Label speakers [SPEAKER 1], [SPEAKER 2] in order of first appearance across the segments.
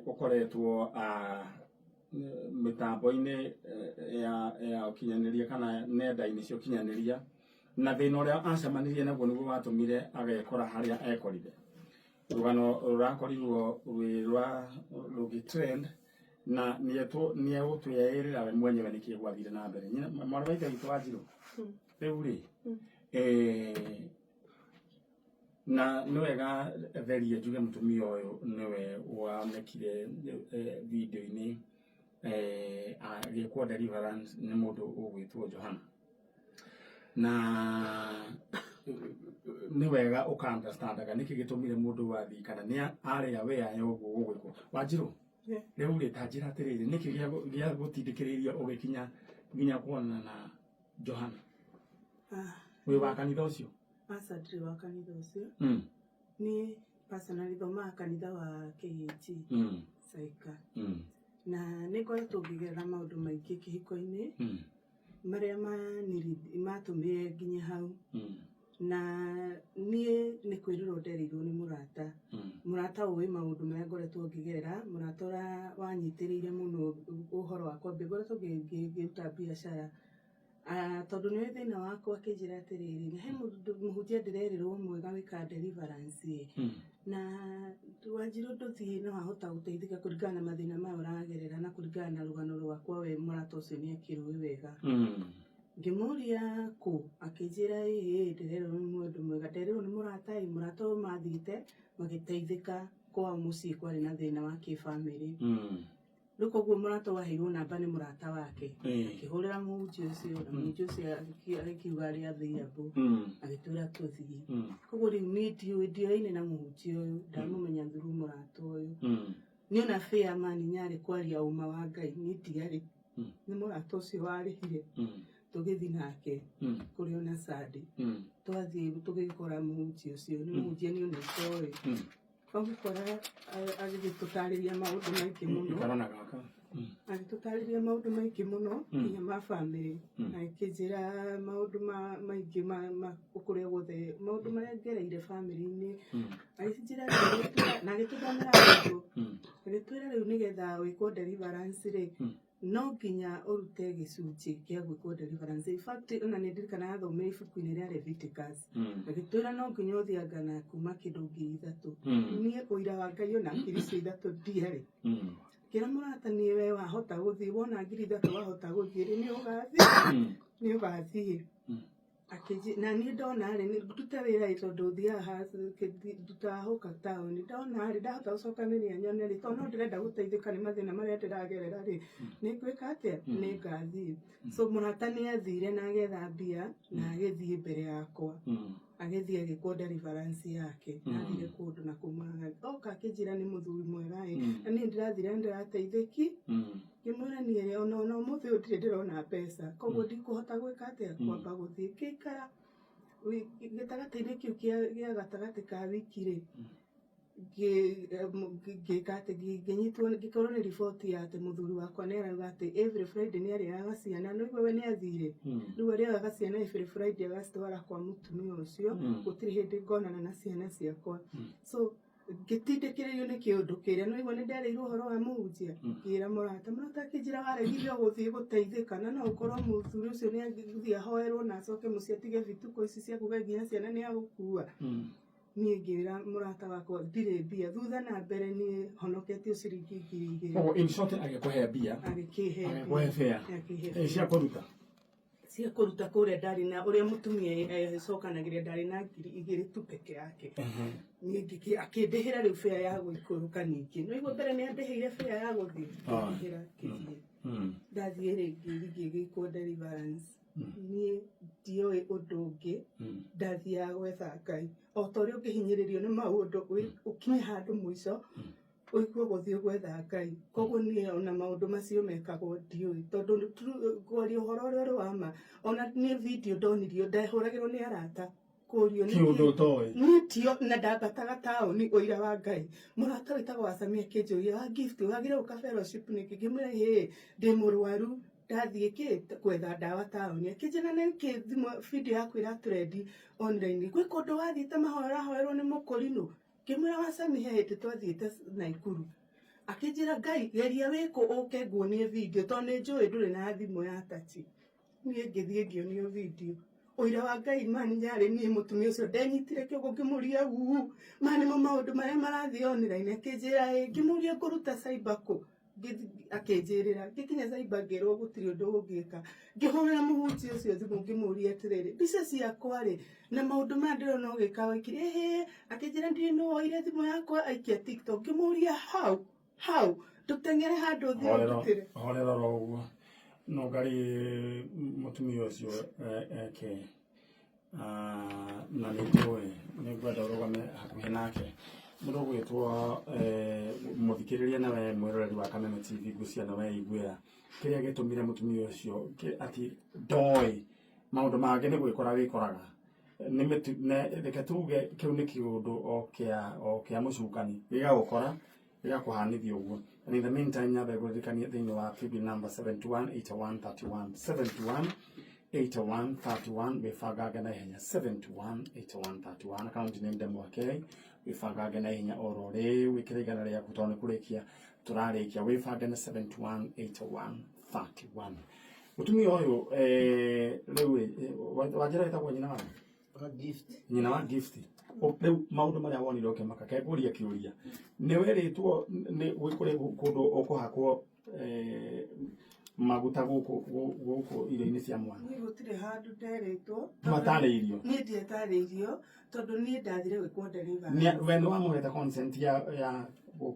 [SPEAKER 1] ukoretwo mitambo-ini ya ukinyaniria kana nenda-ini cia ukinyaniria na thina uria acemanirie naguo niguo watumire agekora haria ekorire rugano rurakorirwo rugitrend na niegutwirira we mwenyewe niki gwathire na mbere mwana wa ithe witũ Wanjiru riu ri na niwega therie njuge mutumia uyu niwe wamekire video-ini agikwo deliverance ni mundu ugwitwo Johana na niwega uka-understandaga niki gitumire mundu wathi kana ni ari aware ya uguo gugwikwo Wanjiru riu ri ta njira atiriri niki gia gutindikiriria ugikinya nginya kuona na Johana we wa kanitha ucio
[SPEAKER 2] Pastor wa kanitha ucio ni personally thoma kanitha wa KAT Saika na nikoretwo ngigera maundu maingi kihiko-ini maria matumire nginya hau na nie ni kwiriro nderirwo ni murata uwi maundu maria ngoretwo ngigera murata ura wanyitiriire muno uhoro wakwa ngoretwo ngiruta biacara tondu ni thina wakwa akinjira atiriri he muhunjia ndirerirwo mwega wika deliverance na Wanjiru nduthie no ahota guteithika kuringana na mathina maya uragerera na kuringana na rugano rwakwa we murata ucio ni akirwe wega ngimuria ku akinjira ndirerwo ni mundu mwega ndirerwo ni murata mathite magiteithika kwa mucii kwari na thina wa kifamily Luko guo murata waheirwo namba ni murata wake akihurira muhunjia ucio na muhunjia ucio akiuga ari available agitwira tuthie koguo riu ni ndioine na muhunjia uyu ndamumenya through murata uyu ni ona fair man nyari kwaria uma wa Ngai ni ndiari ni murata ucio warihire tugithi nake kuri ona Sadi twathie tugikora muhunjia ucio ni muhunjia ni ona story Kongikora agitutariria maundu maingi muno agitutariria maundu maingi muno nginya ma family akijira maundu maingi ma ukuria guothe maundu maria ngereire family-ini agitijira na agituthomera andu agitwira riu nigetha wikwo deliverance ri no nginya urute gicunji kia gwikwo deliverance in fact ona ni ndirikana yathomera ibuku-ini ria Leviticus agitwira no nginya uthiangana kuma kindu 3,000 nie uira wa Ngai ona 3,000 ndiari kira murata niwe wahota guthii wona 3,000 wahota guthii ni ugathii akiji na ni ndona ri ni tutawira itondo thia tutahoka town ndona ri ndahota gucokaniria nyone ri tono ndirenda guteithika ni mathina maria ndiragerera ri ni gwika atia ni ngathii so murata ni athire na agethambia na agithie mbere yakwa agithie agikwo deliverance yake athire kundu na kumaga oka akijira ni muthuri mwega na ni ndirathire ndirateithiki kimwira ni ona muthi utire ndirona pesa koguo ndikuhota gwika atia kwamba guthie kikara gitagati-ini kiu gia gatagati ka wiki ri nginyitwo ngikorwo ni report ya ati muthuri wakwa ni arauga ati every Friday ni ariaga ciana no we ni athire riu ariaga ciana every Friday agacitwara kwa mutumia ucio gutiri hindi ngonana na ciana ciakwa so gitindikiririo ni kiundu kiria no igwa ni ndereirwo uhoro wa muhunjia ngira murata akinjira waregithio guthie guteithika na no ukorwo muthuri ucio ni athie ahoerwo na acoke mucii atige vituko ici cia kuga nginya ciana ni agukua ni ngira murata wakwa ndire mbia thutha na mbere ni honoketio ciringi 2,000
[SPEAKER 1] in short agikuhe mbia agikuhe fair cia
[SPEAKER 2] kuruta kuria ndari na uria mutumia cokanagiria ndari na 2,000 tu peke yake ni ngiki akindihira riu fair ya guikuruka ningi no igwa mbere ni andihire fair ya guthii ndihira kithie ndathie ringi ngigikwo deliverance ni ndioi undu ungi ndathia gwetha Ngai o tori ungihinyiririo ni maundu ukinye handu mwico uigwe guthie gwetha Ngai koguo ni ona maundu macio mekagwo ndioi tondu kwaria uhoro uria uri wama ona ni video ndonirio ndahuragirwo ni arata kurio ni
[SPEAKER 1] kiundu toi
[SPEAKER 2] ni tio na ndambataga tauni uira wa Ngai murata witagwo Asamia kinjuria wa gift wagire uka fellowship ni kigimura he ndi murwaru ndathie gwetha ndawa tauni akijana na thimo video yaku ira trend online gwi kundu wathiite mahoera hoerwo ni mukurino kimura wa Samia hete twathiite Naikuru akijira Ngai geria wiko oke nguonie video to nĩ njũĩ ndũrĩ na thimũ ya tachi niĩ ngĩthiĩ ngĩonio video oira wa Ngai mani nyarĩ niĩ mũtumia ũcio ndenyitire kĩogo ngĩmũria mani mo maũndũ marĩa marathiĩ online akĩnjĩra ngĩmũria kũruta cyber kũ akĩnjĩrĩra ngĩkinya cyber ngĩrwo gũtirĩ ũndũ ũngĩka ngĩhũrĩra mũhunjia ũcio thimũ ngĩmũria atĩrĩrĩ mbica ciakwa rĩ na maũndũ maya ndĩrona ũgĩka wĩkire akĩnjĩra ndirĩ nĩ woire thimũ yakwa aikia TikTok ngĩmũria how tutengere handũ thĩ ndutire
[SPEAKER 1] horera roguo no ngari mutumia ũcio eke na nĩ njũĩ nĩ ngwenda ũrũgame hakuhĩ nake mũndũ ũgwĩtwo mũthikĩrĩria nawe mwĩroreri wa Kameme TV ngũcia nawe iguĩra kĩrĩa gĩtũmire mũtumia ũcio atĩ ndoĩ maũndũ mangĩ nĩ gwĩkora wĩkoraga reke tuge kĩu nĩ kĩũndũ o kĩa mũcukani gĩgagũkora gĩgakũhanithia ũguo. And in the meantime, nyambe gũthikania thĩinĩ wa PB number 718131 718131 wĩbangange na ihenya 718131 account name Ndemwakei wĩbangange na ihenya oro rĩu wĩkĩre igana rĩaku tondũ nĩ kũrĩkia tũrarĩkia wĩbange na 718131 mũtumia ũyũ rĩu Wanjĩra wĩtagwo nyina wa Gift rĩu maũndũ marĩa wonire ũkĩmaka kekũria kĩũria nĩ werĩtwo nĩ gwĩkũrĩ kũndũ ũkũhakwo maguta gũkũ irio-inĩ cia mwana
[SPEAKER 2] niĩ gũtirĩ handũ nderĩtwo
[SPEAKER 1] matarĩirio
[SPEAKER 2] niĩ ndiatarĩirio tondũ niĩ ndathire gwĩkwo delivery
[SPEAKER 1] we nĩ wamũhete consent ya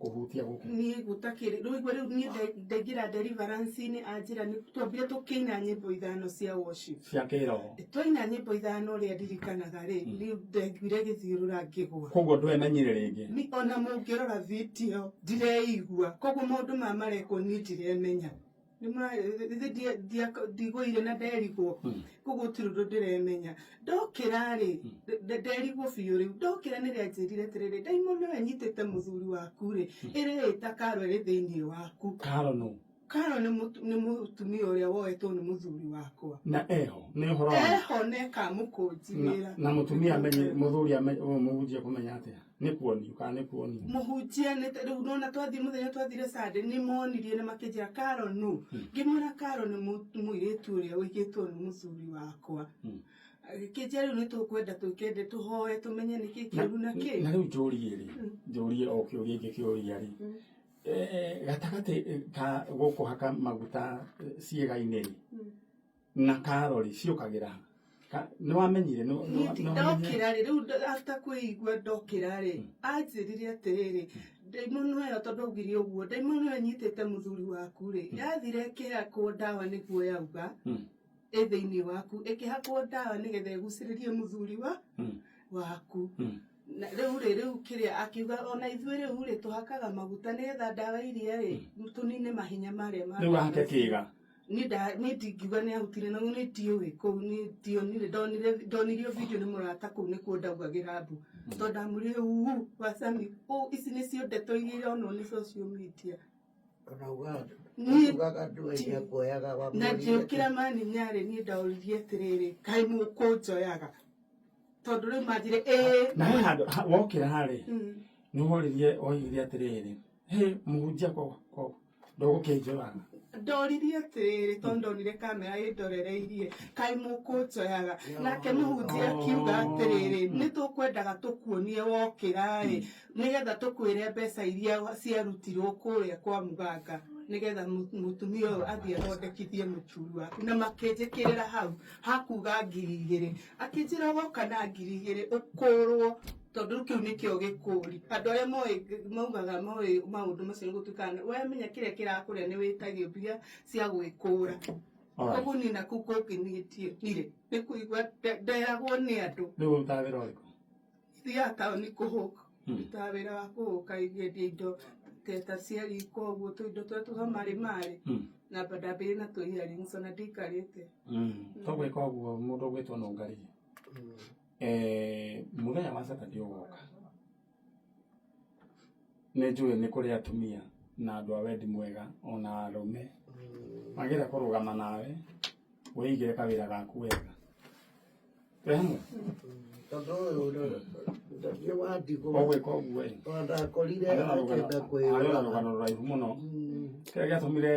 [SPEAKER 1] kũhutia gũkũ
[SPEAKER 2] niĩ gũtakĩrĩ rĩu niĩ ndaingĩra deliverance-inĩ anjĩra nĩ twambire tũkĩina nyĩmbo ithano cia worship
[SPEAKER 1] cia kĩroho
[SPEAKER 2] twaina nyĩmbo ithano ũrĩa ndirikanaga rĩ rĩu ndaiguire gĩthiũrũra ngĩgwa
[SPEAKER 1] koguo ndwemenyire rĩngĩ
[SPEAKER 2] ona mũngĩrora video ndireigua koguo maũndũ maya marekwo niĩ ndiremenya ndigũire na nderigwo koguo gũtirĩ ũndũ ndĩremenya ndokĩra rĩ nderigwo biũ rĩu ndokĩra nĩ rĩanjĩrire atĩrĩrĩ ndaimono we nyitĩte mũthuri waku rĩ ĩrĩta Karo ĩrĩ thĩinĩ waku Karo nĩ mũtumia ũrĩa woetwo nĩ mũthuri wakwa
[SPEAKER 1] na eho
[SPEAKER 2] nekamũkũnji wĩra
[SPEAKER 1] na mũtumia amenye mũthuri mũhunjia kũmenya atĩa nĩ kuonio kana nĩ kuonio
[SPEAKER 2] mũhunjia rĩu nona twathiĩ mũthenya twathire Sunday nĩ monirie na makĩnjĩra Karo nũ ngĩmwĩra Karo nĩ mũirĩtu ũrĩa ũigĩtwo nĩ mũthuri wakwa kĩnjĩra rĩu nĩ tũkwenda tũkende tũhoe tũmenye nĩkĩ kĩũru na kĩ
[SPEAKER 1] na rĩu njũrie o kĩũria ingĩ kĩũria rĩ gatagatĩ ka gũkũhaka maguta ciĩga-inĩ rĩ na Karo rĩ ciũkagĩra nĩ wamenyire
[SPEAKER 2] ndokĩra rĩ rĩu after kwĩigua ndokĩra rĩ anjĩrire atĩrĩrĩ ndaimono ĩyo tondũ augire ũguo ndaimono ĩyo nyitĩte mũthuri waku rĩ yathire ĩkĩhakwo ndawa nĩguo yauga thĩinĩ waku ĩkĩhakwo ndawa nĩgetha ĩgucĩrĩrie mũthuri waku rĩu kĩrĩa akiuga ona ithuĩ rĩu rĩ tũhakaga maguta nĩgetha ndawa iria rĩ tũnine mahinya marĩa
[SPEAKER 1] rĩu ahake kĩga
[SPEAKER 2] nĩ ndingiuga nĩ ahutire na nĩ ndiũĩ kũu nĩ ndionire ndonirio video nĩ mũrata kũu nĩkuo ndaugagĩra mbu tondũ ndamwĩrire wacami ici nĩcio ndeto iria ironwo nĩ social media na ndiũkĩra mani nyarĩ niĩ ndaũririe atĩrĩrĩ kaĩ mũkũnjoyaga tondũ rĩu manjire
[SPEAKER 1] na he handũ wokĩra harĩ nĩ woigire atĩrĩrĩ mũhunjia ndũgũkĩnjoyaga
[SPEAKER 2] ndoririe atĩrĩrĩ tondũ ndonire kamera ĩndorereirie kaĩ mũkũnjoyaga nake mũhunjia akiuga atĩrĩrĩ nĩ tũkwendaga tũkuonie wokĩra rĩ nĩgetha tũkwĩre mbeca iria ciarutirwo kũrĩa kwa mũganga nĩgetha mũtumia ũyũ athiĩ athondekithie mũthuri waku na makĩnjĩkĩrĩra hau hakuga 2,000 akĩnjĩra woka na 2,000 ũkũrwo tondũ kĩu nĩkĩo gĩkũri andũ arĩa maugaga moĩ maũndũ macio nĩgũtuĩka wamenya kĩrĩa kĩrakũrĩa nĩ wĩtagio mbia cia gwĩkũra koguo niĩ naku kũngĩniĩtire nĩ kũigua nderagwo nĩ andũ
[SPEAKER 1] rĩu ũrutaga wĩra ũrĩkũ
[SPEAKER 2] thiaga taũni kũhũka ndutaga wĩra wa kũhũka igĩendia indo teta cia riko ũguo tũindo tũrĩa tũhamarĩ na ndambĩrĩirie na tũiharings ona ndikarĩte
[SPEAKER 1] tũgwĩka ũguo mũndũ ũgwĩtwo Nũngari mũthenya wa Saturday ũgoka nĩ njũĩ nĩ kũrĩ atumia na andũ a wendi mwega ona arũme magĩra kũrũgama nawe wĩigĩre kawĩra gaku wega Rehemu.
[SPEAKER 3] Todo ndio wadi ko.
[SPEAKER 1] Owe ko we.
[SPEAKER 3] Onda kolire akenda kwĩra.
[SPEAKER 1] Ayo rugano raihu muno. Kĩrĩa gĩatũmire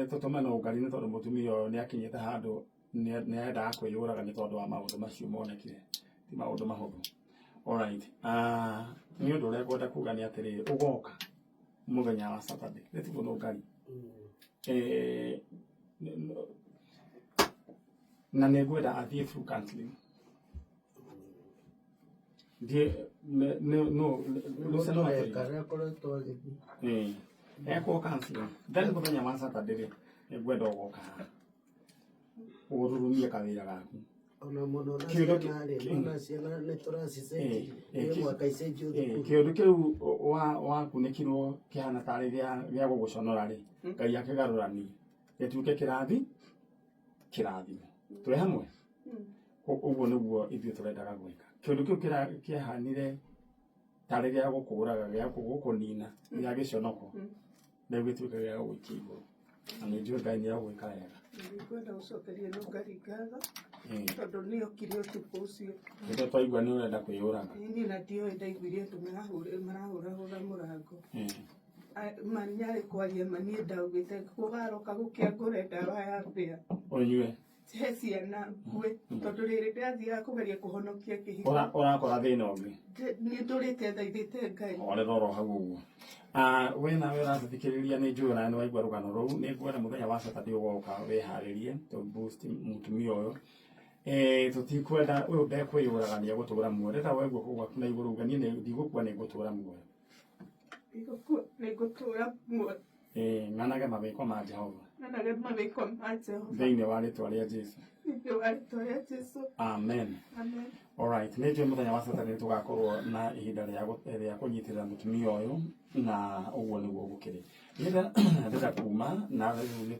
[SPEAKER 1] tũtũme no ngari nĩ tondũ mũtumia ũyũ nĩ akinyĩte handũ nĩ endaga kwĩyũraga nĩ tondũ wa maũndũ macio monekire. Ti maũndũ mahũthũ. Alright. Nĩ ũndũ ũrĩa ngwenda kuga nĩ atĩrĩrĩ ũgoka mũthenya wa Saturday. Nĩ tiguo no ngari. Na nĩ ngwenda athiĩ through counseling. No
[SPEAKER 3] kare koretwo gĩthi.
[SPEAKER 1] Eko counseling. Then mũthenya wa Saturday nĩ ngwenda ũgoka ũrurumie kawĩra gaku.
[SPEAKER 3] Ona mũno na ciana nĩ tũracicenjia nĩ mwaka icenjio thukuru.
[SPEAKER 1] Kĩũndũ kĩu wakunĩkirwo kĩhana tarĩ gĩa gũgũconora rĩ, Ngai akĩgarũrani gĩtuĩke kĩrathimo. Twĩ hamwe? Ũguo nĩguo ithuĩ tũrendaga gwĩka. Kĩũndũ kĩu kĩahanire tarĩ gĩa gũkũraga, gĩa gũkũnina, gĩa gĩconoko, rĩu gĩtuĩke gĩa gũgũikia igũrũ. Na nĩ njũĩ Ngai nĩ egũgwĩka wega.
[SPEAKER 2] Nĩngwenda gũcokeria no ngari ngatho tondũ nĩ okire ũtukũ ũcio.
[SPEAKER 1] Rĩrĩa twaigua nĩ ũrenda kwĩyũraga.
[SPEAKER 2] Niĩ na ndioĩ ndaiguire andũ marahũrahũra mũrango. Manyarĩ kwaria maniĩ ndaugĩte gũgaroka gũkĩa ngũre ndawa ya mbĩa.
[SPEAKER 1] Ũnyue.
[SPEAKER 2] He ciana ngwe tondũ rĩrĩ ndĩrathiaga kũgeria kũhonokia kĩhiko.
[SPEAKER 1] Ũrakora thĩna ũngĩ.
[SPEAKER 2] Nĩ ndũrĩte thaithĩte Ngai.
[SPEAKER 1] Orera oro hau ũguo. We nawe ũrathikĩrĩria nĩ njũĩ nawe nĩ waigua rũgano rũu. Nĩ ngwenda mũthenya wa Saturday ũgoka wĩharĩrie to boost mũtumia ũyũ. Tũtikwenda ũyũ ndekwĩyũraga nĩ egũtũũra muoyo. Rĩrĩa waigua kũgwaku na igũrũ uga niĩ ndigũkua nĩ ngũtũũra muoyo.
[SPEAKER 2] Nĩ ngũtũũra muoyo.
[SPEAKER 1] Ng'anage mawĩko ma Jehova.
[SPEAKER 2] Ng'anage mawĩko ma Jehova.
[SPEAKER 1] Thĩinĩ wa rĩĩtwa rĩa Jesũ.
[SPEAKER 2] Thĩinĩ wa rĩĩtwa rĩa Jesũ.
[SPEAKER 1] Amen.
[SPEAKER 2] Amen.
[SPEAKER 1] Alright, nĩ njũĩ mũthenya wa Saturday tũgakorwo na ihinda rĩa kũnyitĩrĩra mũtumia ũyũ na ũguo nĩguo gũkĩrĩ. Ndĩrenda kuma na rĩu